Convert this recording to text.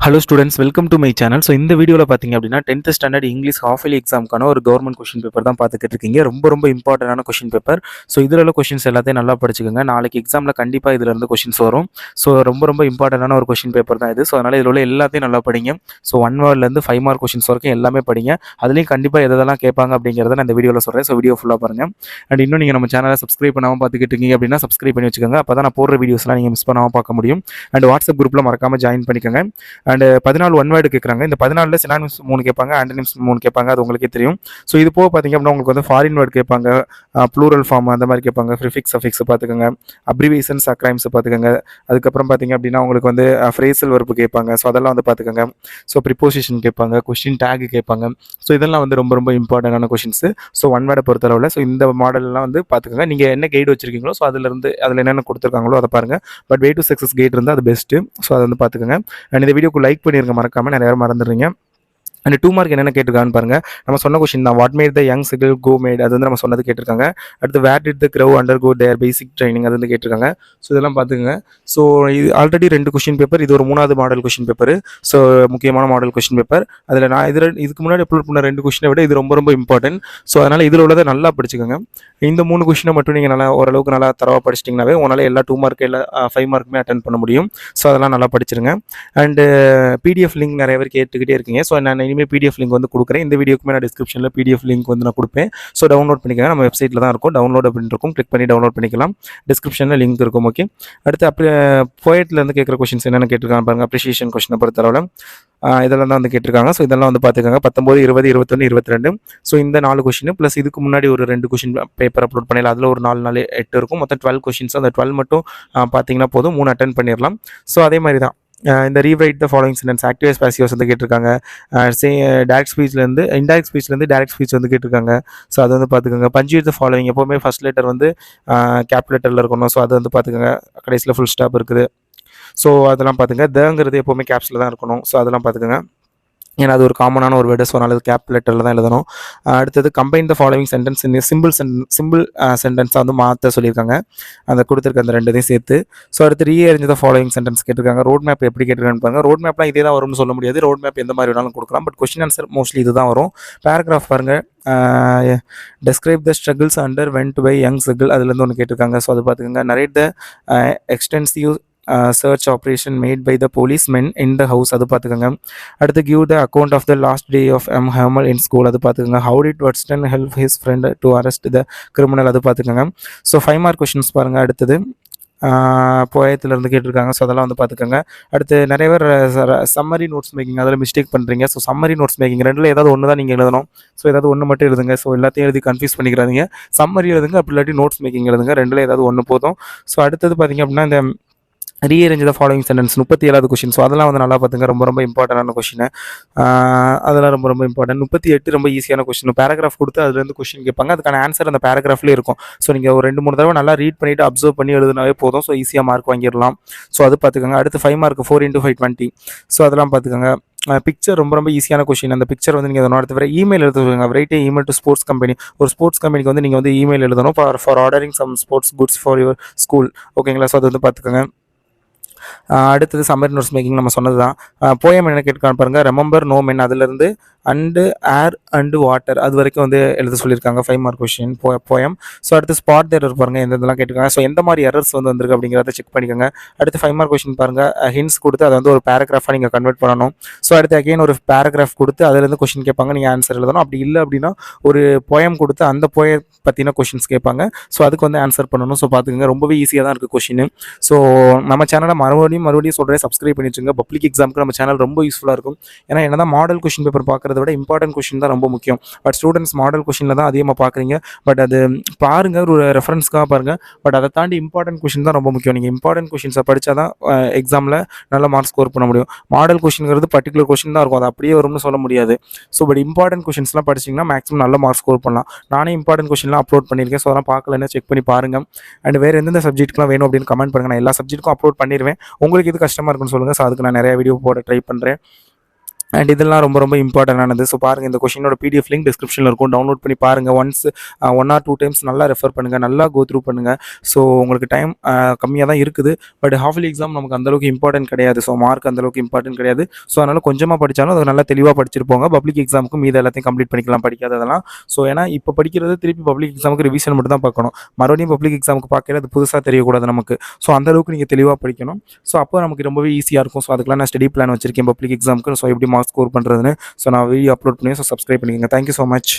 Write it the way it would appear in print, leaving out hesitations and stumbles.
Hello students, welcome to my channel. So இந்த வீடியோவில் பார்த்தீங்க அப்படின்னா 10th standard English half yearly எக்ஸாமுக்கான ஒரு கவர்மெண்ட் கொஷின் பேப்பர் தான் பார்த்துக்கிட்டு இருக்கீங்க. ரொம்ப ரொம்ப இம்பார்ட்டண்டான கொஷின் பேப்பர். ஸோ இதில் உள்ள கொஷின்ஸ் எல்லாத்தையும் நல்லா படிச்சுக்கோங்க. நாளைக்கு எக்ஸாமில் கண்டிப்பாக இதில் இருந்து கொஷின்ஸ் வரும். ஸோ ரொம்ப ரொம்ப இம்பார்ட்டண்டான ஒரு கொஷின் பேப்பர் தான் இது. ஸோ அதனால் இதில் உள்ள எல்லாத்தையும் நல்லா படிங்க. ஸோ 1 வேர்ட்லேருந்து 5 மார்க் கொஷின்ஸ் வரைக்கும் எல்லாமே படிங்க. அதுலேயும் கண்டிப்பாக எதெல்லாம் கேட்பாங்க அப்படிங்கிறத நான் இந்த வீடியோவில் சொல்கிறேன். ஸோ வீடியோ ஃபுல்லாக பாருங்கள். அண்ட் இன்னும் நீங்கள் நம்ம சேனலை சப்ஸ்கிரைப் பண்ணாமல் பார்த்துக்கிட்டு இருக்கீங்க அப்படின்னா சப்ஸ்கிரைப் பண்ணி வச்சுக்கோங்க. அப்போ தான் நான் போடுற வீடியோஸ்லாம் நீங்கள் மிஸ் பண்ணாமல் பார்க்க முடியும். அண்ட் வாட்ஸ்அப் குரூப்பில் மறக்காமல் ஜாயின் பண்ணிக்கோங்க. அண்ட் 14 ஒன் வேர்டு கேட்குறாங்க. இந்த 14ல் சினானிம்ஸ் 3 கேட்பாங்க, ஆண்டனிம்ஸ் 3 கேட்பாங்க. அது உங்களுக்கே தெரியும். ஸோ இது போக பார்த்தீங்க அப்படின்னா உங்களுக்கு வந்து ஃபாரின் வேர்டு கேட்பாங்க, ப்ளூரல் ஃபார்ம் அந்த மாதிரி கேட்பாங்க, ப்ரிஃபிக்ஸ் சஃபிக்ஸ் பார்த்துக்கோங்க, அப்ரிவேஷன்ஸ் அக்ரைம்ஸ் பார்த்துக்கோங்க. அதுக்கப்புறம் பார்த்தீங்க அப்படின்னா உங்களுக்கு வந்து ஃப்ரேசல் வெர்பு கேட்பாங்க. ஸோ அதெல்லாம் வந்து பார்த்துக்கோங்க. ஸோ ப்ரிப்போசிஷன் கேட்பாங்க, கொஸ்டின் டேக் கேட்பாங்க. ஸோ இதெல்லாம் வந்து ரொம்ப ரொம்ப இம்பார்ட்டண்டான கொஷின்ஸ். ஸோ ஒன் வேர்டை பொறுத்தளவில் ஸோ இந்த மாடல்லாம் வந்து பார்த்துக்கோங்க. நீங்கள் என்ன கைடு வச்சிருக்கீங்களோ ஸோ அதில் என்னென்ன கொடுத்துருக்காங்களோ அதை பாருங்கள். But way to success guide இருந்தால் அது பெஸ்ட்டு. ஸோ அதை வந்து பார்த்துக்கோங்க. அண்ட் இந்த வீடியோக்கு லைக் பண்ணிருங்க மறக்காமல், நிறைய மறந்துடுறீங்க. அண்ட் 2 மார்க் என்னென்ன கேட்டிருக்கான்னு பாருங்கள். நம்ம சொன்ன கொஸ்டின் தான். What made the young seagull go mad, அது வந்து நம்ம சொன்னது கேட்டிருக்காங்க. அடுத்து where did the crew undergo their basic training, அது வந்து கேட்டிருக்காங்க. ஸோ இதெல்லாம் பார்த்துக்கோங்க. ஸோ இது ஆல்ரெடி 2 கொஸ்டின் பேப்பர், இது ஒரு 3வது மாடல் கொஸ்டின் பேப்பர். ஸோ முக்கியமான மாடல் கொஸ்டின் பேப்பர். அதில் நான் இதுக்கு முன்னாடி அப்லோட் பண்ண 2 கொஸ்டினை விட இது ரொம்ப ரொம்ப இம்பார்ட்டன்ட். ஸோ அதனால் இதில் உள்ளதை நல்லா படிச்சுக்கோங்க. இந்த 3 கொஸ்டினை மட்டும் நீங்கள் நல்லா ஓரளவுக்கு நல்லா தரவாக படிச்சிட்டிங்கனாவே உங்களால் எல்லா 2 மார்க் எல்லா 5 மார்க்குமே அட்டன் பண்ண முடியும். ஸோ அதெல்லாம் நல்லா படிச்சிருங்க. அண்டு பிடிஎஃப் லிங்க் நிறைய பேர் கேட்டுக்கிட்டே இருக்கீங்க. ஸோ நான் இனிமேல் பிடிஎஃப் லிங்க் வந்து கொடுக்குறேன். இந்த வீடியோக்குமே நான் டிஸ்கிரிப்ஷனில் பிடிஎஃப் லிங்க் வந்து நான் கொடுப்பேன். ஸோ டவுன்லோட் பண்ணிக்கோங்க. நம்ம வெப்சைட்டில் தான் இருக்கும். டவுன்லோட் அப்படின்னு இருக்கும். கிளிக் பண்ணி டவுன்லோட் பண்ணிக்கலாம். டிஸ்கிரிப்ஷனில் லிங்க் இருக்கும். ஓகே. அடுத்து போயட்லேருந்து கேட்குற கொஷின்ஸ் என்னென்ன கேட்டிருக்காங்க பாருங்கள். அப்ரிஷியேஷன் கொஷினை பொறுத்தளவில் இதெல்லாம் தான் வந்து கேட்டிருக்காங்க. ஸோ இதெல்லாம் வந்து பார்த்துக்கோங்க. 19, 20, 21, 22. ஸோ இந்த 4 கொஷின் ப்ளஸ் இதுக்கு முன்னாடி ஒரு 2 கொஷின் பேப்பர் அப்லோட் பண்ணல. அதில் ஒரு 4 8 இருக்கும். மொத்தம் 12 கொஷின்ஸ். அந்த 12 மட்டும் பார்த்தீங்கன்னா போதும், 3 அட்டன் பண்ணிடலாம். ஸோ அதே மாதிரி தான் இந்த rewrite the following sentence, active passives வந்து கேட்டிருக்காங்க. டைரக்ட் ஸ்பீச்லேருந்து இன்டைரக்ட் ஸ்பீச்லேருந்து டைரக்ட் ஸ்பீச் வந்து கேட்டிருக்காங்க. ஸோ அது வந்து பார்த்துக்கோங்க. பஞ்சுவேட் த ஃபாலோயிங், எப்போவுமே ஃபர்ஸ்ட் லெட்டர் வந்து கேப் லெட்டரில் இருக்கணும். ஸோ அது வந்து பார்த்துக்கோங்க. கடைசியில் ஃபுல் ஸ்டாப் இருக்குது. ஸோ அதெல்லாம் பார்த்துங்க. தங்கிறது எப்போவுமே கேப்ஸில் தான் இருக்கணும். ஸோ அதெல்லாம் பார்த்துக்கோங்க. ஏன்னா அது ஒரு காமனான ஒரு வேர்டு. ஸோ அதனால் அது கேப் லெட்டரில் தான் எழுதணும். அடுத்தது combine the following sentence simple சென்டென்ஸாக வந்து மாற்ற சொல்லியிருக்காங்க. அந்த கொடுத்துருக்க அந்த 2 சேர்த்து. ஸோ அடுத்து ரீஅரேஞ்ச் த ஃபாலோவிங் சென்டென்ஸ் கேட்டிருக்காங்க. ரோட் மேப் எப்படி கேட்டிருக்கான்னு பாருங்க. ரோட் மேப்லாம் இதே தான் வரும்னு சொல்ல முடியாது. ரோட் மேப் எந்த மாதிரி வேணாலும் கொடுக்கலாம். பட் கொஸ்டின் ஆன்சர் மோஸ்ட்லி இது தான் வரும். பேராகிராஃப் பாருங்கள். Describe the struggles underwent by young seagull, அதுலேருந்து ஒன்று கேட்டிருக்காங்க. ஸோ அது பார்த்துக்கோங்க. Narrate the extensive search operation made by the policemen in the house, அது பார்த்துக்கோங்க. அடுத்து give the account of the last day of Hamel in school, அது பார்த்துக்கோங்க. How did Watson help his friend to arrest the criminal, அது பார்த்துக்கோங்க. So 5 mark questions பாருங்கள். அடுத்தது போயத்திலேருந்து கேட்டிருக்காங்க. ஸோ அதெல்லாம் வந்து பார்த்துக்கோங்க. அடுத்து நிறைய பேர் சம்மரி நோட்ஸ் மேக்கிங் அதில் மிஸ்டேக் பண்ணுறீங்க. ஸோ சம்மரி நோட்ஸ் மேக்கிங் 2ல் ஏதாவது ஒன்று தான் நீங்கள் எழுதணும். ஸோ ஏதாவது ஒன்று மட்டும் எழுதுங்க. ஸோ எல்லாத்தையும் எழுதி கன்ஃபியூஸ் பண்ணிக்கிறாதீங்க. சம்மரி எழுதுங்க, அப்படி இல்லாட்டி நோட்ஸ் மேக்கிங் எழுதுங்க. 2ல் ஏதாவது ஒன்று போதும். ஸோ அடுத்தது பார்த்திங்க அப்படின்னா இந்த ரீஅரேஞ்ச் த ஃபாலோயிங் சென்டென்ஸ் 37வது கொஷின். ஸோ அதெல்லாம் வந்து நல்லா பார்த்துங்க. ரொம்ப ரொம்ப இம்பார்ட்டண்டான கொஷின். அதெல்லாம் ரொம்ப ரொம்ப இம்பார்ட்டன்ட். 38 ரொம்ப ஈஸியான கொஷின். பேராகிராஃப் கொடுத்து அதுலேருந்து கொஷின் கேட்பாங்க. அதுக்கான ஆன்சர் அந்த பேராகிராஃப்லேயே இருக்கும். ஸோ நீங்கள் ஒரு 2-3 தடவை நல்லா ரீட் பண்ணிவிட்டு அப்சர்வ் பண்ணி எழுதுனாவே போதும். ஸோ ஈஸியாக மார்க் வாங்கிடலாம். ஸோ அது பார்த்துக்கோங்க. அடுத்து 5 மார்க் 4 × 5 20. ஸோ அதெல்லாம் பார்த்துக்கோங்க. பிக்சர் ரொம்ப ரொம்ப ஈஸியான கொஷின். அந்த பிக்சர் வந்து நீங்கள் அடுத்த வேறு இமெயில் எழுதுவீங்க. Write email to sports company. ஒரு ஸ்போர்ட்ஸ் கம்பெனிக்கு வந்து நீங்கள் வந்து இமெயில் எழுதணும் for ordering some sports goods for your school. ஓகேங்களா? ஸோ அது வந்து பார்த்துக்கோங்க. அடுத்தது சம்மரி நோட்ஸ் மேக்கிங் நம்ம சொன்னது தான். போயம் என்ன கேட்கான்னு பாருங்கள். ரெமம்பர் நோ மென், அதுலேருந்து அண்டு ஏர் அண்டு வாட்டர் அது வரைக்கும் வந்து எழுத சொல்லியிருக்காங்க. 5 மார்க் கொஷின் போயம். ஸோ அடுத்து ஸ்பாட் எரர் பாருங்கள். எந்தெல்லாம் கேட்டிருக்காங்க. ஸோ எந்த மாதிரி எரர்ஸ் வந்து வந்திருக்கு அப்படிங்கிறத செக் பண்ணிக்கோங்க. அடுத்து 5 மார்க் கொஷின் பாருங்கள். ஹின்ஸ் கொடுத்து அதை வந்து ஒரு பேராகிராஃபாக நீங்கள் கன்வெர்ட் பண்ணணும். ஸோ அடுத்து அகைன் ஒரு பேராகிராஃப் கொடுத்து அதிலேருந்து கொஷின் கேட்பாங்க. நீங்கள் ஆன்சர் எழுதணும். அப்படி இல்லை அப்படின்னா ஒரு போயம் கொடுத்து அந்த போயம் பற்றின கொஷின்ஸ் கேட்பாங்க. ஸோ அதுக்கு வந்து ஆன்சர் பண்ணணும். ஸோ பார்த்துக்கோங்க. ரொம்பவே ஈஸியாக தான் இருக்குது கொஷின். ஸோ நம்ம சேனலை மறுபடியும் சொல்கிறேன், சப்ஸ்கிரைப் பண்ணி வச்சுங்க. பப்ளிக் எக்ஸாமுக்கு நம்ம சேனல் ரொம்ப யூஸ்ஃபுல்லாக இருக்கும். ஏன்னா என்னதான் மாடல் கொஷின் பேப்பர் பார்க்குறத விட இம்பார்ட்டன்ட் கொஷின் தான் ரொம்ப முக்கியம். பட் ஸ்டூடெண்ட்ஸ் மாடல் கொஷினில் தான் அதிகமாக பார்க்குறீங்க. பட் அது பாருங்கள், ஒரு ரெஃபரன்ஸ்க்காக பாருங்கள். பட் அதை தாண்டி இம்பார்ட்டன்ட் கொஷின் தான் ரொம்ப முக்கியம். நீங்கள் இம்பார்ட்டன்ட் கொஷின்ஸை படித்தா தான் எக்ஸாமில் நல்ல மார்க் ஸ்கோர் பண்ண முடியும். மாடல் கொஷின்ங்கிறது பர்டிகுலர் கொஷின் தான் இருக்கும். அது அப்படியே வரும்னு சொல்ல முடியாது. ஸோ பட் இம்பார்ட்டன்ட் கொஷின்ஸ்லாம் படிச்சிங்கன்னா மேக்ஸிமம் நல்ல மார்க் ஸ்கோர் பண்ணலாம். நானே இம்பார்ட்டன்ட் கொஷின்லாம் அப்லோட் பண்ணியிருக்கேன். ஸோ அதெல்லாம் பார்க்கலன்னா செக் பண்ணி பாருங்கள். அண்ட் வேறு எந்தெந்த சப்ஜெக்ட்லாம் வேணும் அப்படின்னு கமெண்ட் பண்ணுங்கள். நான் எல்லா சப்ஜெக்ட்டுக்கும் அப்லோட் பண்ணிடுவேன். உங்களுக்கு இது கஷ்டமாக இருக்குன்னு சொல்லுங்கள். ஸோ அதுக்கு நான் நிறைய வீடியோ போட ட்ரை பண்ணுறேன். அண்ட் இதெல்லாம் ரொம்ப ரொம்ப இம்பார்ட்டன்டானது. ஸோ பாருங்கள், இந்த கொஷினோட பிடிஎஃப் லிங்க் டிஸ்கிரிப்ஷனில் இருக்கும். டவுன்லோட் பண்ணி பாருங்கள். ஒன்ஸ் 1 ஆர் 2 டைம்ஸ் நல்லா ரெஃபர் பண்ணுங்கள், நல்லா கோ த்ரூ பண்ணுங்கள். ஸோ உங்களுக்கு டைம் கம்மியாக தான் இருக்குது. பட் ஹாஃப் இயர்லி எக்ஸாம் நமக்கு அந்தளவுக்கு இம்பார்ட்டன்ட் கிடையாது. ஸோ மார்க் அந்தளவுக்கு இம்பார்ட்டன்ட் கிடையாது. ஸோ அதனால் கொஞ்சமாக படித்தாலும் அது நல்லா தெளிவாக படிச்சுட்டு போங்க. பப்ளிக் எக்ஸாமுக்கு மீது எல்லாத்தையும் கம்ப்ளீட் பண்ணிக்கலாம், படிக்காததெல்லாம். ஸோ ஏன்னா இப்போ படிக்கிறது திருப்பி பப்ளிக் எக்ஸாமுக்கு ரிவிஷன் மட்டும் தான் பார்க்கணும். மறுபடியும் பப்ளிக் எக்ஸாமுக்கு பார்க்கல, அது புதுசாக தெரியக்கூடாது நமக்கு. ஸோ அந்தளவுக்கு நீங்கள் தெளிவாக படிக்கணும். ஸோ அப்போ நமக்கு ரொம்பவே ஈஸியாக இருக்கும். ஸோ அதுக்கெலாம் நான் ஸ்டடி பிளான் வச்சிருக்கேன் பப்ளிக் எக்ஸாமுக்கு. ஸோ எப்படி மார்க் ஸ்கோர் பண்ணுறதுன்னு. ஸோ நான் வீடியோ அப்லோட் பண்ணுவேன். ஸோ சப்ஸ்கிரைப் பண்ணிக்கோங்க. Thank you so much.